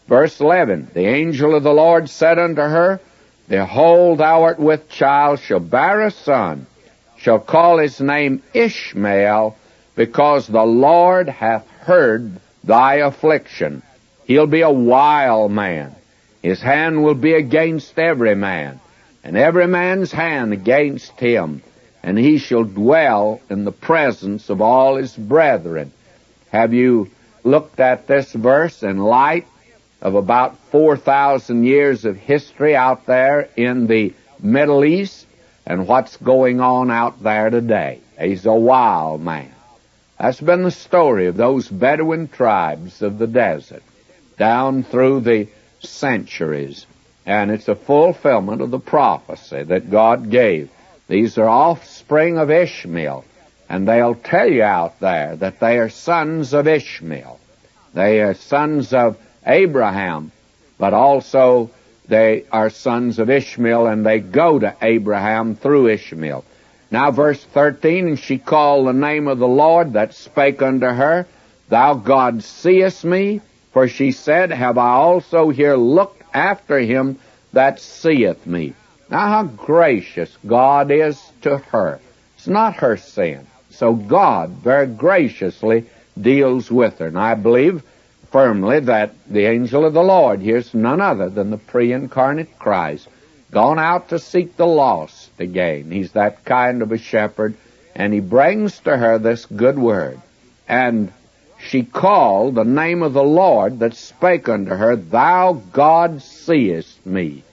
Verse 11, the angel of the Lord said unto her, Behold, thou art with child, shall bear a son, shall call his name Ishmael, because the Lord hath heard thy affliction. He'll be a wild man. His hand will be against every man, and every man's hand against him, and he shall dwell in the presence of all his brethren. Have you looked at this verse in light of about 4,000 years of history out there in the Middle East and what's going on out there today? He's a wild man. That's been the story of those Bedouin tribes of the desert down through the centuries, and it's a fulfillment of the prophecy that God gave. These are offspring of Ishmael, and they'll tell you out there that they are sons of Ishmael. They are sons of Abraham, but also they are sons of Ishmael, and they go to Abraham through Ishmael. Now verse 13, and she called the name of the Lord that spake unto her, Thou God seest me, for she said, Have I also here looked after him that seeth me? Now how gracious God is to her. It's not her sin. So God very graciously deals with her. And I believe firmly that the angel of the Lord here's none other than the pre-incarnate Christ, gone out to seek the lost again. He's that kind of a shepherd, and he brings to her this good word. And she called the name of the Lord that spake unto her, Thou God seest me.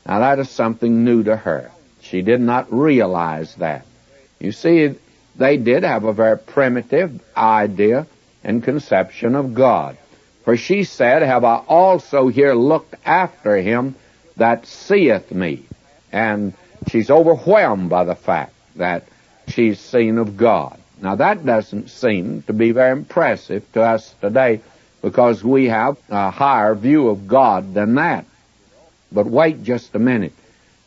Now that is something new to her. She did not realize that. You see, they did have a very primitive idea and conception of God. For she said, Have I also here looked after him that seeth me? And she's overwhelmed by the fact that she's seen of God. Now that doesn't seem to be very impressive to us today, because we have a higher view of God than that. But wait just a minute.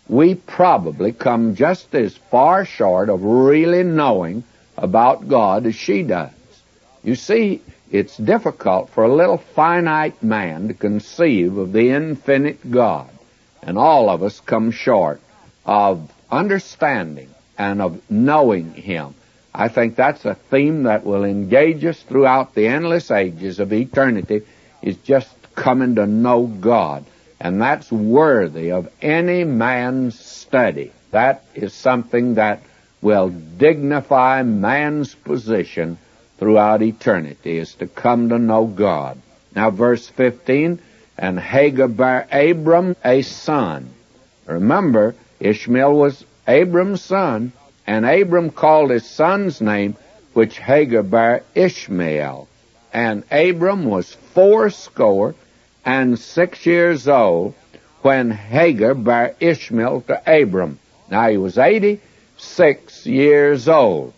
We probably come just as far short of really knowing about God as she does. You see, it's difficult for a little finite man to conceive of the infinite God. And all of us come short of understanding and of knowing him. I think that's a theme that will engage us throughout the endless ages of eternity, is just coming to know God. And that's worthy of any man's study. That is something that will dignify man's position throughout eternity, is to come to know God. Now verse 15, and Hagar bare Abram a son. Remember, Ishmael was Abram's son, and Abram called his son's name, which Hagar bare, Ishmael. And Abram was 86 years old when Hagar bare Ishmael to Abram. Now he was 86 years old.